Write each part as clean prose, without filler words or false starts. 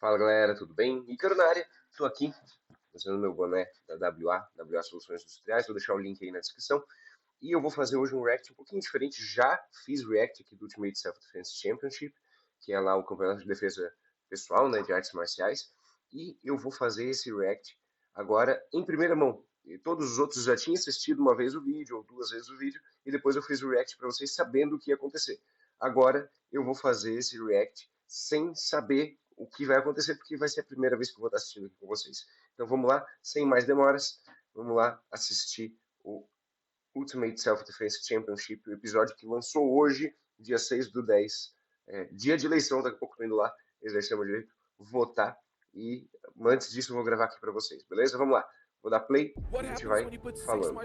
Fala galera, tudo bem? Ícaro na área, estou aqui usando meu boné da WA Soluções Industriais, vou deixar o link aí na descrição. E eu vou fazer hoje um react um pouquinho diferente. Já fiz react aqui do Ultimate Self-Defense Championship, que é lá o campeonato de defesa pessoal, né, de artes marciais. E eu vou fazer esse react agora em primeira mão. E todos os outros já tinham assistido uma vez o vídeo ou duas vezes o vídeo, e depois eu fiz o react para vocês sabendo o que ia acontecer. Agora eu vou fazer esse react sem saber o que vai acontecer, porque vai ser a primeira vez que eu vou estar assistindo aqui com vocês. Então vamos lá, sem mais demoras, vamos lá assistir o Ultimate Self-Defense Championship, o episódio que lançou hoje, dia 6/10, dia de eleição, daqui a pouco eu tô indo lá, exercer meu direito, votar, e antes disso eu vou gravar aqui para vocês, beleza? Vamos lá, vou dar play e a gente vai falando.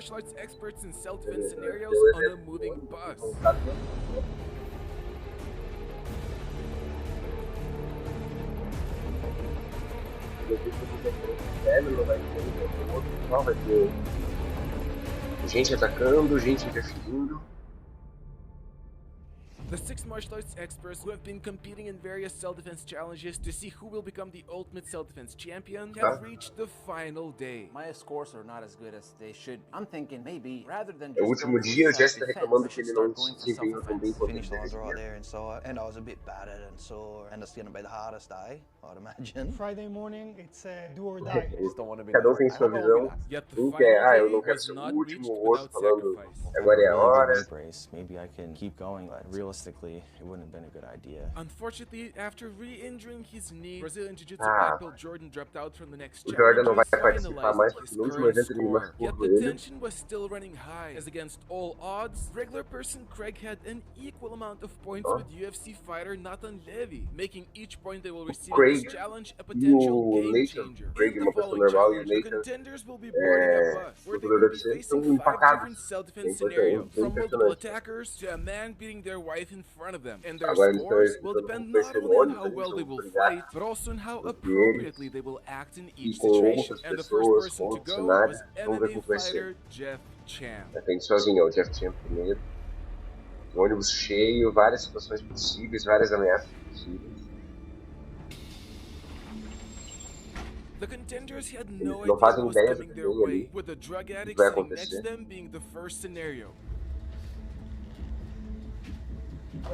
Vai ter gente atacando, gente interferindo. The 6 martial arts experts who have been competing in various self-defense challenges to see who will become the ultimate self-defense champion have reached the final day. My scores are not as good as they should. I'm thinking maybe rather than É o último dia, o Jess está reclamando que ele não se desempenhou tão bem quanto ele deveria. And I was a bit battered and sore, and it's gonna be the hardest day, I'd imagine. Friday morning, it's do or die. Cada um tem sua visão. Um quer, eu não quero ser o último, o outro falando, agora é a hora. Maybe I can keep going, but realistically, it wouldn't have been a good idea. Unfortunately, after re-injuring his knee, Brazilian Jiu-Jitsu black belt Jordan dropped out from the next O Jordan não vai challenge, participar mais porque no último evento ele machucou Yet o the joelho. tension was still running high, as against all odds, regular person Craig had an equal amount of points with UFC fighter Natan Levy, making each point they will receive in this challenge a potential game changer. In the following challenge, the contenders will be boarding a bus, where they will be facing 5 different self-defense scenarios, from multiple attackers to a man beating their wife in front of them, and their scores will depend not only on how well they will fight, but also on how appropriately they will act in each situation. And the first person to go was MMA fighter Jeff Chan. Tem que ir sozinho, o Jeff Chan primeiro. O ônibus cheio, várias situações possíveis, várias ameaças possíveis. The contenders had no Não idea fazem what was ideia do coming que their vem way, ali, with the drug o que addict vai sitting next to acontecer. them being the first scenario. Do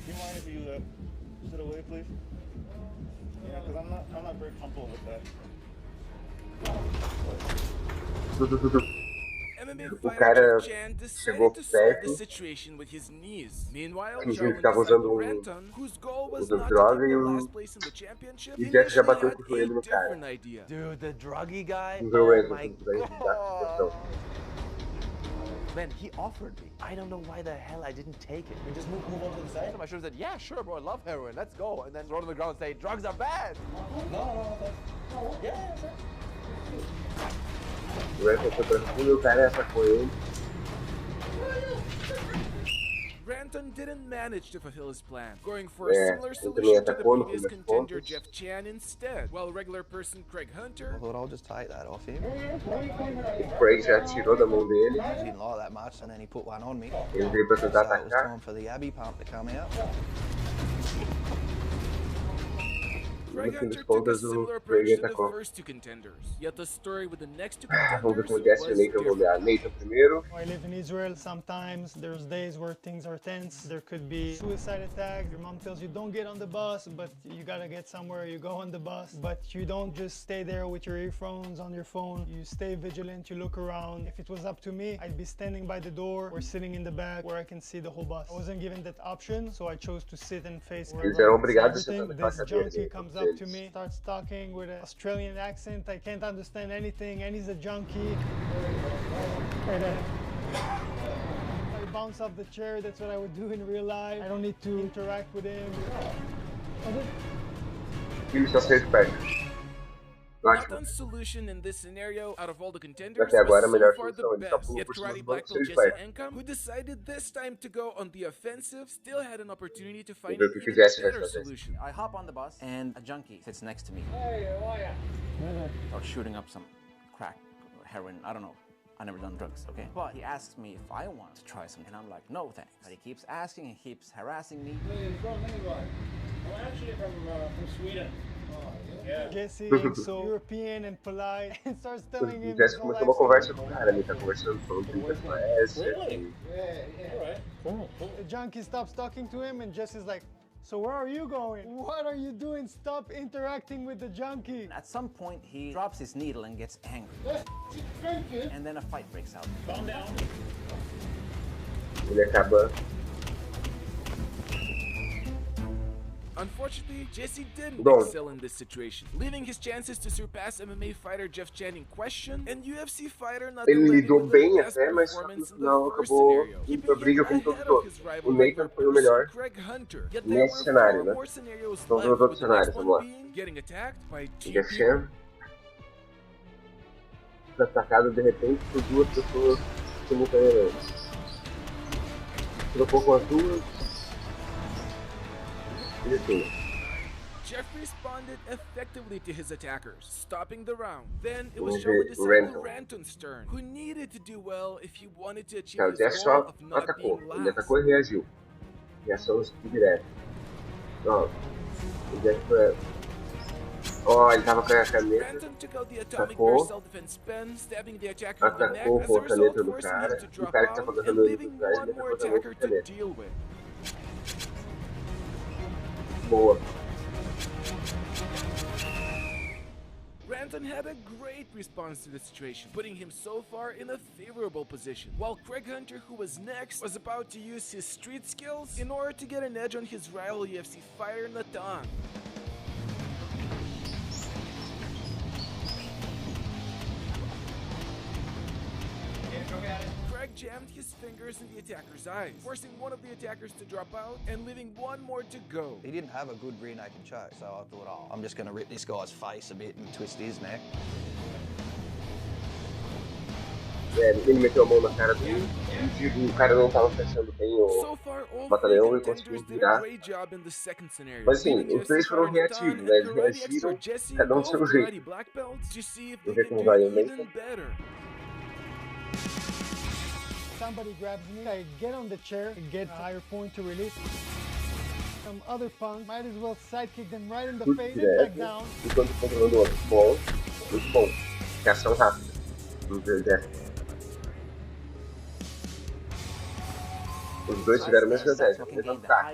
you mind if you sit away, please? Yeah, because I'm not very comfortable with that. MMA O fighter cara Jeff Chan chegou decided to solve the perto, situation with his knees. Meanwhile, fingiu que Jordan's estava usando disciple Ranton, whose goal was usando not to droga take e the o last place in the championship, Jeff já initially bateu had com o joelho a no cara. different idea. Dude, the druggy guy? Não viu o Ranton my quando vai dar a God. Man, he offered me. I don't know why the hell I didn't take it. We just move over to the side? I should have said, yeah, sure, bro, I love heroin, let's go. And then throw it on the ground and say, drugs are bad. No. Yeah. O Ranton foi pra cima e o cara atacou ele. Ranton didn't manage to fulfill his plan, going for a similar ele também solution to the atacou no fim previous das contender contas. Jeff Chan instead, while regular person Craig Hunter I thought I'll just take that off him. O Craig já tirou da mão dele, He didn't like that much, and then he put one on me. ele veio pra tentar So it was atacar. time for the Abbey pump to come out. No Craig fim Hunter das took a contas, o similar Craig approach to the atacou. first two contenders. Yet the story with the next two Vamos ver contenders como Jess e o was Nathan vão different. dar. Nathan primeiro. I live in Israel. Sometimes there's days where things are tense. There could be suicide attacks. Your mom tells you don't get on the bus, but you gotta get somewhere. You go on the bus, but you don't just stay there with your earphones on your phone. You stay vigilant. You look around. If it was up to me, I'd be standing by the door or sitting in the back where I can see the whole bus. I wasn't given that option, so I chose to sit and face Eles eram obrigados a everything. sentar na This cadeira junkie comes up to me, starts talking with an Australian accent. I can't understand anything, and he's a junkie. And I bounce off the chair. That's what I would do in real life. I don't need to interact with him. Ele está saindo perto. Ótimo. Natan's solution in this scenario, out of all the contenders, Até agora a was so melhor far the solução. Ele só best. pulou Yet por cima karate do black banco belt e Jesse saiu perto. Enkamp, who decided this time to go on the offensive, still had an opportunity to find ver an o que even Jesse vai better fazer. solution. I hop on the bus, and a junkie sits next to me. Or shooting up some crack, heroin, I don't know. I've never done drugs, okay? But he asks me if I want to try some, and I'm like, no thanks. But he keeps asking and keeps harassing me. Where are you from anyway? I'm actually from Sweden. Yeah. Jesse being so European and polite and starts telling him Jesse começou uma conversa com o cara, ele tá conversando, falando de classe. Really? Yeah. All right. The junkie stops talking to him and Jesse's like, so where are you going? What are you doing? Stop interacting with the junkie. At some point, he drops his needle and gets angry. And then a fight breaks out. Calm down. Ele acaba. Unfortunately, Jesse didn't excel in this situation, leaving his chances to surpass MMA fighter Jeff Chan in question and UFC fighter Natan. Ele lidou bem até, mas no final acabou indo pra briga com todos os outros. O Natan foi o melhor nesse cenário, né? Então vamos outros cenários, vamos lá. Jeff Chan foi atacado de repente por duas pessoas simultaneamente. Trocou com as duas. Jeff responded effectively to his attackers, stopping the round. Then it was Jordan BJJ Ranton's turn, who needed to do well if he wanted to achieve his goal of not being last. Ele atacou e reagiu. Reação direta. Ó, o Jeff foi... Ó, ele tava com a caneta. Atacou. Atacou com a caneta do cara. E o cara que tava agarrando ele por trás, ele atacou também com a caneta. Boa. Ranton had a great response to the situation, putting him so far in a favorable position, while Craig Hunter, who was next, was about to use his street skills in order to get an edge on his rival UFC fighter Natan. Craig jammed his fingers in the attacker's eyes, forcing one of the attackers to drop out and leaving one more to go. He didn't have a good rear naked choke, so I thought, oh, I'm just going to rip this guy's face a bit and twist his neck. Ele meteu a mão na cara dele e o cara não tava fechando bem o batalhão e conseguiu virar. Mas assim, os três foram reativos, né? Eles reagiram, cada um do seu jeito. Vamos ver como vai o Natan. Somebody grabs me, I get on the chair, get a higher point to release. Some other punk might as well sidekick them right in the face and back down. Enquanto controlando o outro. Bom, muito bom. Reação rápida. Os dois tiveram a mesma estratégia, levantar.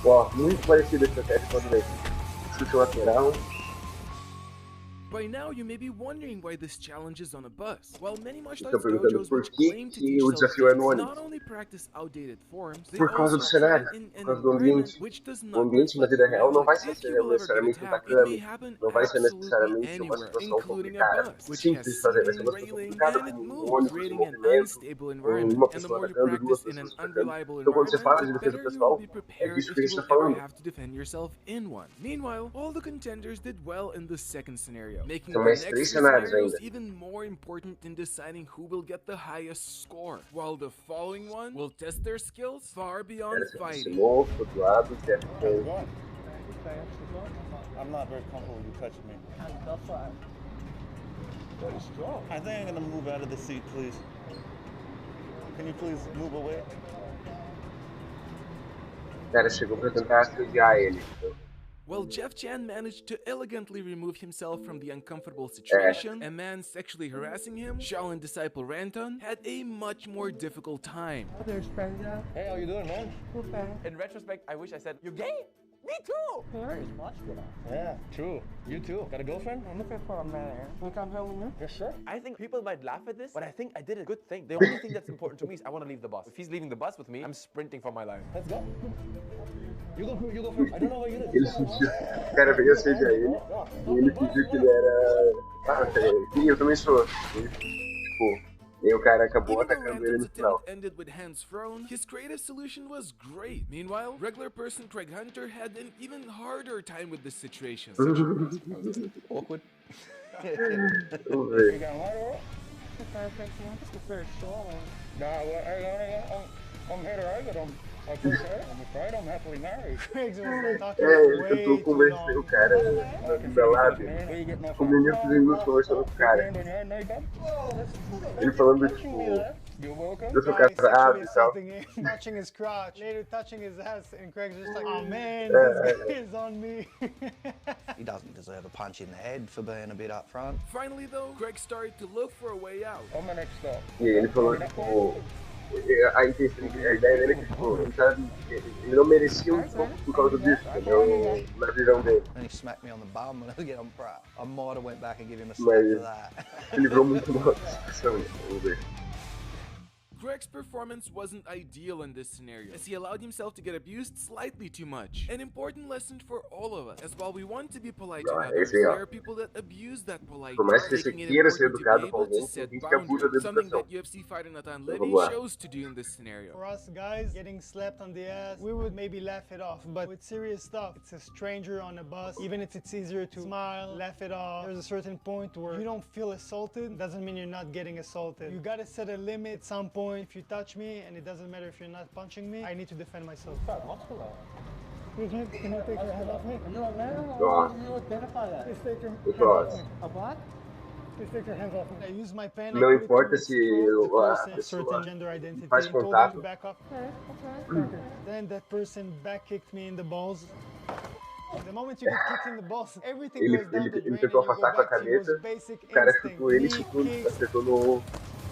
Ó, muito parecida a estratégia quando vem. Chute lateral. By now, you may be wondering why this challenge is on a bus. While many martial arts dojos which claim to teach self-defense not only practice outdated forms, they also train in an environment which does not reflect reality. If you will ever get attacked, it may happen absolutely anywhere, including a bus, which has ceiling, railing, and it moves, creating an unstable environment. And the more you practice in an unreliable environment, the better you will be prepared if you will ever have to defend yourself in one. Meanwhile, all the contenders did well in the second scenario, making the next three scenarios even more important in deciding who will get the highest score, while the following one will test their skills far beyond fighting. I'm not very comfortable with you touching me. Very strong. I think I'm gonna move out of the seat, please. Can you please move away? O cara chegou pra tentar assediar ele. While Jeff Chan managed to elegantly remove himself from the uncomfortable situation, a man sexually harassing him, Shaolin disciple Ranton, had a much more difficult time. Hey, how you doing, man? In retrospect, I wish I said, "You're gay? Me too!" Yeah, true. You too. Got a girlfriend? I'm looking for a man. Can you come home with me? Yes, sir. I think people might laugh at this, but I think I did a good thing. The only thing that's important to me is I want to leave the bus. If he's leaving the bus with me, I'm sprinting for my life. Let's go. You go first. I don't know what you did. Ele sentiu, o cara veio assediar ele e ele pediu que ele era. Ah, sim, eu também sou. Tipo, e o cara acabou atacando ele no final. Ended with hands thrown. His creative solution was great. Meanwhile, regular person Craig Hunter had an even harder time with this situation. Awkward. Vamos ver. You got one, Perfect. Just a fair strong. Nah, well, I'm here to argue them. That's okay. I'm afraid I'm happily married. Craig's been talking Ele way tentou too convencer o long. cara da lábia. Where you getting that O from? menino fazendo conversando com o cara. Hand on your head, Nathan? Ele falando, tipo, You're welcome. eu sou Guy casado sexually e tal. assaulting him, touching his crotch, later touching his ass, and Craig's just like, oh man, Yeah, this guy is on me. He doesn't deserve a punch in the head for being a bit upfront. Finally, though, Craig started to look for a way out. On my next stop. E ele falou, tipo, a ideia dele é que, tipo, ele não merecia um pouco por causa disso, entendeu? Na visão dele. And he smacked me on the bum, and again, I might have went back and given him a slap Mas for that. ele livrou muito mal da discussão, né? Vamos ver. Greg's performance wasn't ideal in this scenario, as he allowed himself to get abused slightly too much. An important lesson for all of us, as while we want to be polite to others, esse aí, ó. there are people that abuse that politeness, Por mais que você making it queira ser important to be educado com able to alguém, set tem gente que abusa boundaries, da something educação. that UFC fighter Natan Então, Levy vamos lá. chose to do in this scenario. For us guys, getting slapped on the ass, we would maybe laugh it off, but with serious stuff, it's a stranger on a bus, even if it's easier to smile, laugh it off, there's a certain point where you don't feel assaulted, doesn't mean you're not getting assaulted. You gotta set a limit at some point. If you touch me, and it doesn't matter if you're not punching me, I need to defend myself. Can you take your hand off me? Are you a man or Nossa. you identify that? Please take your Eu hands sou off me. A black? Please take your hands off me. I use my pen. Não I put it importa towards se the a person, pessoa certain gender identity, faz told him contato. to back up. Okay. Then that person back kicked me in the balls. The moment you get kicked in the balls, everything Ele, goes down the ele drain and tentou you go afastar com a back to your caneta, basic o cara instinct. chutou ele e Knee, chutou, kick. acertou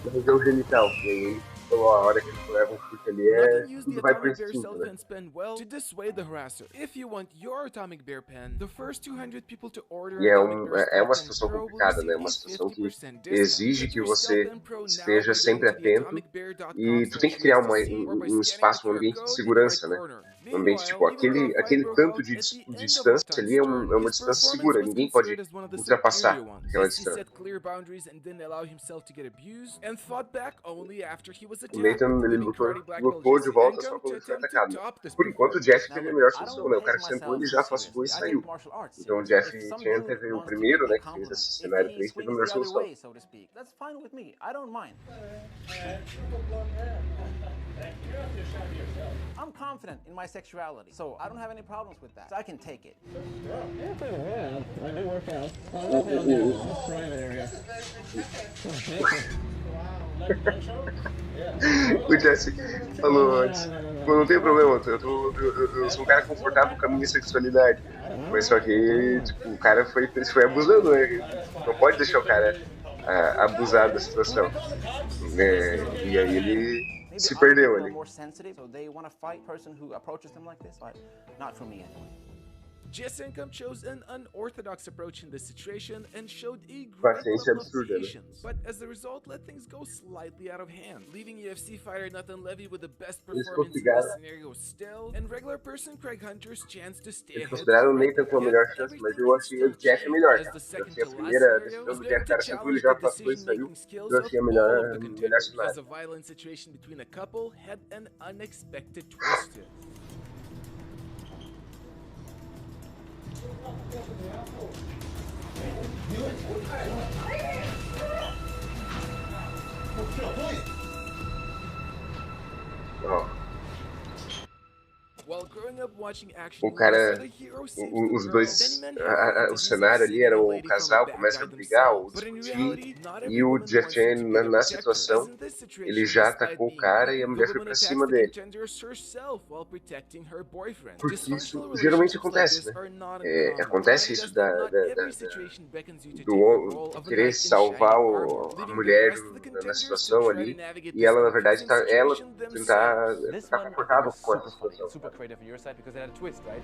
na região genital. E aí ele falou, a hora que ele leva um chute ali Natan used tudo the vai pro Atomic Bear instinto, né? self-defense pen well to dissuade the harasser. If you want your Atomic Bear pen, the first 200 people to order E Atomic Bear é uma Stealth Pen situação Pro will complicada, né? receive Uma a situação que 50% discount. exige Get que your você Stealth Pen Pro now esteja by sempre going to the atento e tu tem que criar atomicbear.com/USDC or by um scanning espaço, the um QR ambiente de code in the segurança, right né? corner. Um ambiente, tipo, Meanwhile, even though a fight aquele broke tanto out de at the end of distância Natan's ali é turn, uma his distância performance segura, was ninguém pode considered as one of the ultrapassar superior ones, aquela as he distância. set clear boundaries and didn't allow himself to get abused, and fought back only after he was O attacked, Nathan, ele leaving karate black belt lutou de Jesse volta só Enkamp to quando ele foi attempt to atacado. top this Por enquanto, o performance. Jeff Now, teve a look, melhor I solução, don't né? O take cara sentou, ele myself já too afastou e seriously. I saiu. take martial arts Então o seriously. Jeff If some tinha dude teve o wants to primeiro, give me né, a que fez compliment, esse if cenário he 3, teve a swings melhor the other solução. way, so to speak, that's fine with me. I don't mind. I'm confident in my sexuality, so I don't have any problems with that. So I can take it. I do work out. That's private area. O Jesse falou antes, pô, não tem problema, eu sou um cara confortável com a minha sexualidade. Mas só que, tipo, o cara foi abusando, né? Não pode deixar o cara abusar da situação. E aí ele Maybe se other perdeu people are ali. more sensitive, so they want to fight person who approaches them like this, but not for me anyway. Jesse Enkamp chose an unorthodox approach in this situation and showed a great Paciência level of absurda, né? patience, but as a result let things go slightly out of hand, leaving UFC fighter Natan Levy with the best Eles performance in consideraram- this scenario still, and regular person Craig Hunter's chance to stay Eles ahead. consideraram o throughout, Nathan com a yet melhor chance, mas everything eu can achei still o Jeff change, melhor, as cara. the Eu second achei a to last primeira scenario decisão was do going Jeff, o to cara sentou, ele challenge já the afastou e saiu. decision-making skills Eu of achei a all melhor of the contenders, as cenário. a violent situation between a couple had an unexpected twist to it. Ó, While growing up watching action o cara, movies, the hero saves os the dois, girl. Many men have o fantasies cenário of ali saving era a o lady from casal a bad começa a guy brigar ou themselves. But in discutir, reality, not every e o woman Jeff wants him to Chan be the na protector. situação, As in this situation, ele já despite atacou o being cara weak, e a the mulher foi woman pra attacks cima the dele. contenders herself while protecting her boyfriend. Porque isso Dysfunctional geralmente relationships like acontece, this né? are not É, uncommon. acontece Reminding isso us that not every situation beckons you to take the role of a querer knight in salvar shining armor, a leaving the mulher rest of the na contenders situação to try ali to navigate e this ela na verdade confusing ela situation tentar This ficar one I think confortável was com super essa funny situação. and super creative on your side because it had a twist, right?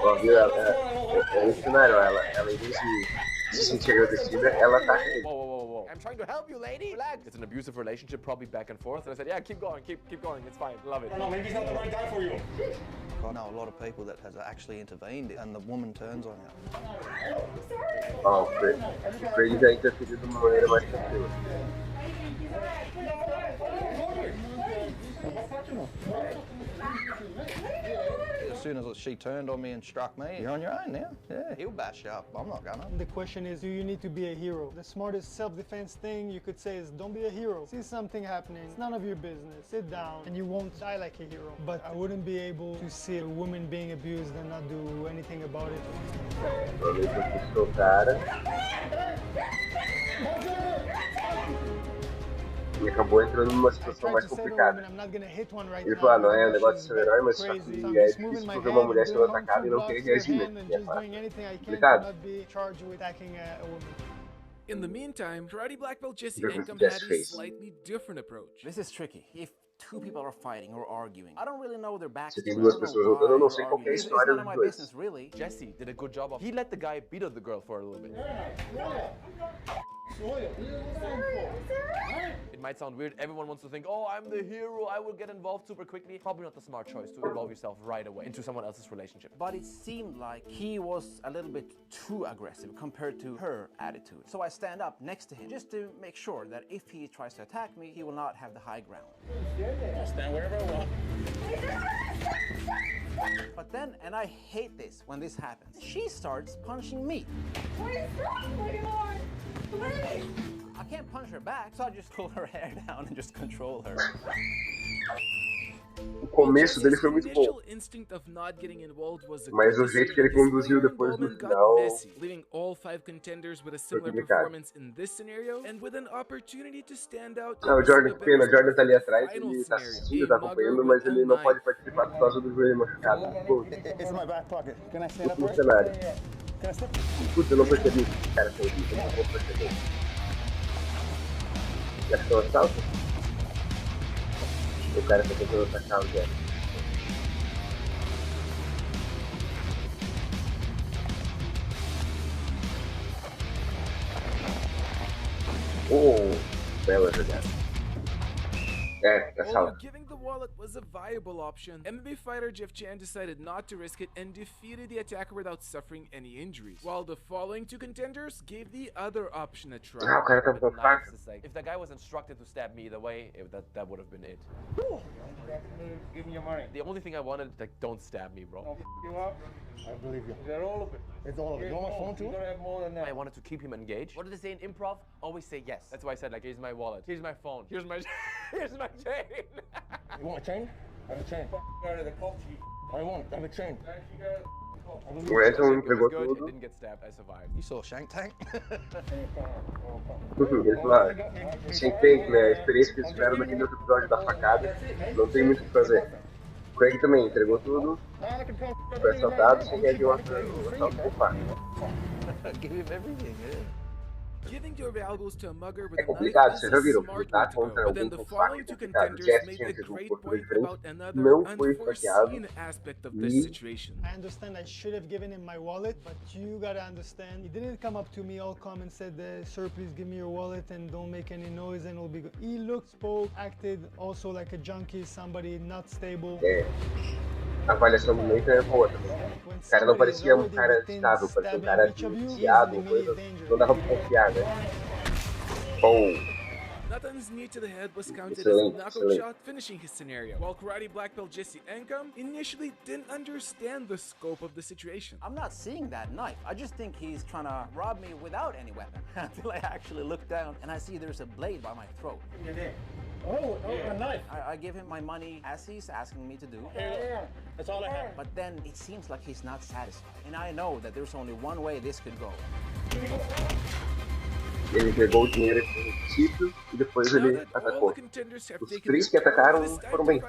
Ó, viu? É esse cenário, ela em vez de se sentir agradecida, ela ataca ele. Whoa. I'm trying to help you, lady. Relax. It's an abusive relationship, probably back and forth. And I said, yeah, keep going, keep going. It's fine. Love it. I don't know, maybe he's not the right guy for you. I know a lot of people that has actually intervened and the woman turns on you. Ó, o Craig já interferiu de uma maneira mais tranquila. soon as she turned on me and struck me, you're on your own now. Yeah, he'll bash you up. I'm not gonna. The question is, do you need to be a hero? The smartest self-defense thing you could say is, don't be a hero. See something happening, it's none of your business. Sit down and you won't die like a hero. But I wouldn't be able to see a woman being abused and not do anything about it. E acabou entrando numa situação mais complicada. Ele falou, não é um negócio de ser herói, mas só que é difícil tu ver uma mulher sendo atacada e não querer reagir, né? É complicado. In the meantime, Karate Black Belt Jesse Enkamp had a slightly different approach. This is tricky. If two people are fighting or arguing, I don't really know their backstory. Se tem duas pessoas lutando, eu não sei qual é a história dos dois. Business, really. Jesse did a good job of. He let the guy beat up the girl for a little bit. It might sound weird. Everyone wants to think, oh, I'm the hero. I will get involved super quickly. Probably not the smart choice to involve yourself right away into someone else's relationship. But it seemed like he was a little bit too aggressive compared to her attitude. So I stand up next to him just to make sure that if he tries to attack me, he will not have the high ground. I'll stand wherever I want. But then, and I hate this when this happens, she starts punching me. I can't punch her back, so I just pull her hair down and just control her. O começo dele foi muito bom, mas o jeito que ele conduziu depois no final foi complicado. Ah, o Jordan, que pena, o Jordan tá ali atrás, ele tá assistindo, tá acompanhando, mas ele não pode participar por causa do joelho machucado. No cenário. Putz, eu não percebi. Cara, foi isso, eu não vou perceber. Já que são as saltas? O cara tá tentando atacar o Jack. Bela jogada. Tá salvo. Giving the wallet was a viable option, MMA fighter Jeff Chan decided not to risk it and defeated the attacker without suffering any injuries, while the following two contenders gave the other option a try. Ah, o cara tá com faca. If the guy was instructed to stab me either way, that would have been it. Give me your money. The only thing I wanted, like, don't stab me, bro. I'll you up. I believe you. Is that all of it? It's all of it. You want my phone too? You gotta have more than that. I wanted to keep him engaged. What do they say in improv? Always say yes. That's why I said, like, here's my wallet, here's my phone, here's my here's my chain. You want a chain? I have a chain. Out of the cops, I want. I have a chain. O Ranton entregou tudo. Didn't get stabbed, I survived. You saw Shank Tank? Ele falou, Shank Tank, né? A experiência que eles tiveram naquele outro episódio da facada, não tem muito o que fazer. O Craig também entregou tudo, foi assaltado, sem reagir um assalto com faca. Give him everything, yeah. Giving your valuables to a mugger with É complicado, vocês já viram? smart Lutar way to go. contra But then alguém the com faca following é two complicado. contenders Jeff made tinha a tido um great corpo point diferente, about another não foi esfaqueado. unforeseen aspect of this E situation. I understand I should have given him my wallet, but you gotta understand, he didn't come up to me all calm and said, sir, please give me your wallet and don't make any noise and it'll be good. He looked, spoke, acted also like a junkie, somebody not stable. A avaliação do Natan é boa também. O cara não parecia um cara estável, parecia um cara viciado, coisa, não dava pra confiar, né? Bom. Natan's knee to the head was counted as a knockout shot, finishing his scenario, while Karate Black Belt Jesse Enkamp initially didn't understand the scope of the situation. I'm not seeing that knife. I just think he's trying to rob me without any weapon. Until I actually look down and I see there's a blade by my throat. Oh, a knife. I give him my money as he's asking me to do. Yeah. That's all I have. But then it seems like he's not satisfied. And I know that there's only one way this could go. Ele pegou o dinheiro no princípio e depois ele atacou. Os três que atacaram foram bem.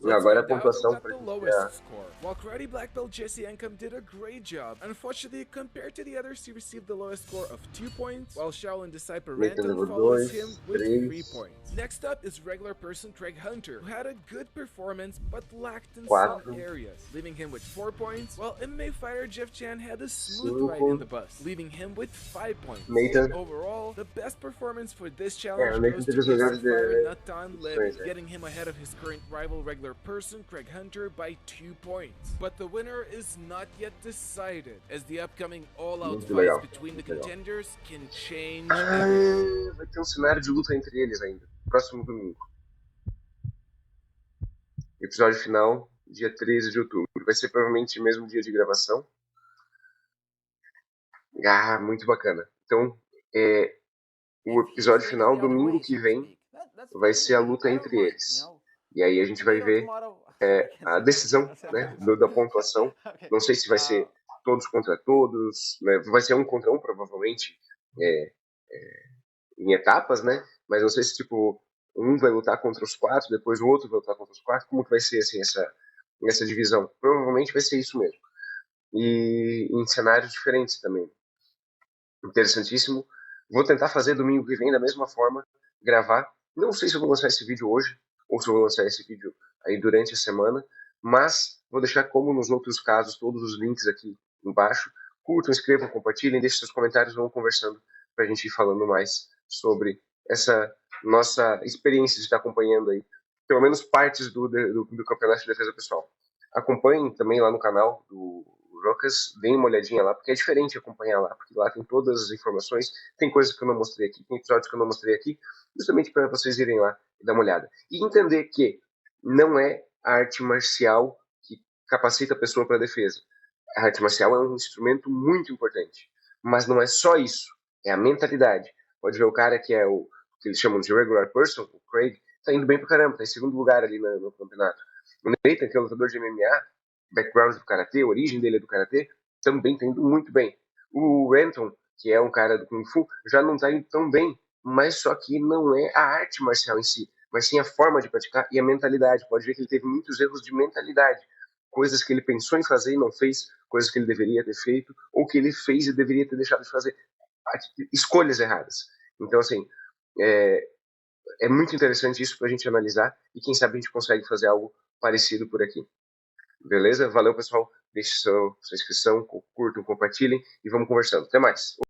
E agora a pontuação para While Karate Black Belt Jesse Enkamp did a great job, unfortunately, compared to the others, he received the lowest score of 2 points, while Shaolin disciple Ranton follows him with 3 points. Next up is regular person Craig Hunter, who had a good performance but lacked in some areas, leaving him with 4 points, while MMA fighter Jeff Chan had a smooth ride in the bus, leaving him with 5 points. Overall, the best performance for this challenge goes to fighter Natan, Levy, getting him ahead of his current rival regular person Craig Hunter by 2 points. But the winner is not yet decided, as the upcoming all-out fights between the contenders can change everything. Vai ter cenário de luta entre eles ainda, próximo domingo. Episódio final, dia 13 de outubro. Vai ser provavelmente o mesmo dia de gravação. Ah, muito bacana. Então, o episódio final, domingo que vem, vai ser a luta entre eles. E aí a gente vai ver a decisão, né, da pontuação. Não sei se vai ser todos contra todos, né? Vai ser um contra um, provavelmente, em etapas, né? Mas não sei se, tipo, um vai lutar contra os quatro, depois o outro vai lutar contra os quatro. Como que vai ser, assim, essa divisão? Provavelmente vai ser isso mesmo. E em cenários diferentes também. Interessantíssimo. Vou tentar fazer domingo que vem da mesma forma, gravar. Não sei se eu vou lançar esse vídeo hoje, ou se eu vou lançar esse vídeo aí durante a semana, mas vou deixar, como nos outros casos, todos os links aqui embaixo. Curtam, inscrevam, compartilhem, deixem seus comentários, vamos conversando para a gente ir falando mais sobre essa nossa experiência de estar acompanhando aí, pelo menos partes do Campeonato de Defesa Pessoal. Acompanhem também lá no canal do Rokas, deem uma olhadinha lá, porque é diferente acompanhar lá, porque lá tem todas as informações, tem coisas que eu não mostrei aqui, tem episódios que eu não mostrei aqui, justamente para vocês irem lá e dar uma olhada. E entender que não é a arte marcial que capacita a pessoa para a defesa. A arte marcial é um instrumento muito importante, mas não é só isso, é a mentalidade. Pode ver o cara que é o que eles chamam de regular person, o Craig, tá indo bem pra caramba, tá em segundo lugar ali no campeonato. O Natan, que é um lutador de MMA, background do karatê, a origem dele é do karatê, também está indo muito bem. O Ranton, que é um cara do Kung Fu, já não está indo tão bem, mas só que não é a arte marcial em si, mas sim a forma de praticar e a mentalidade. Pode ver que ele teve muitos erros de mentalidade, coisas que ele pensou em fazer e não fez, coisas que ele deveria ter feito, ou que ele fez e deveria ter deixado de fazer. Escolhas erradas. Então, assim, é muito interessante isso para a gente analisar e quem sabe a gente consegue fazer algo parecido por aqui. Beleza? Valeu, pessoal. Deixe sua inscrição, curtam, compartilhem e vamos conversando. Até mais.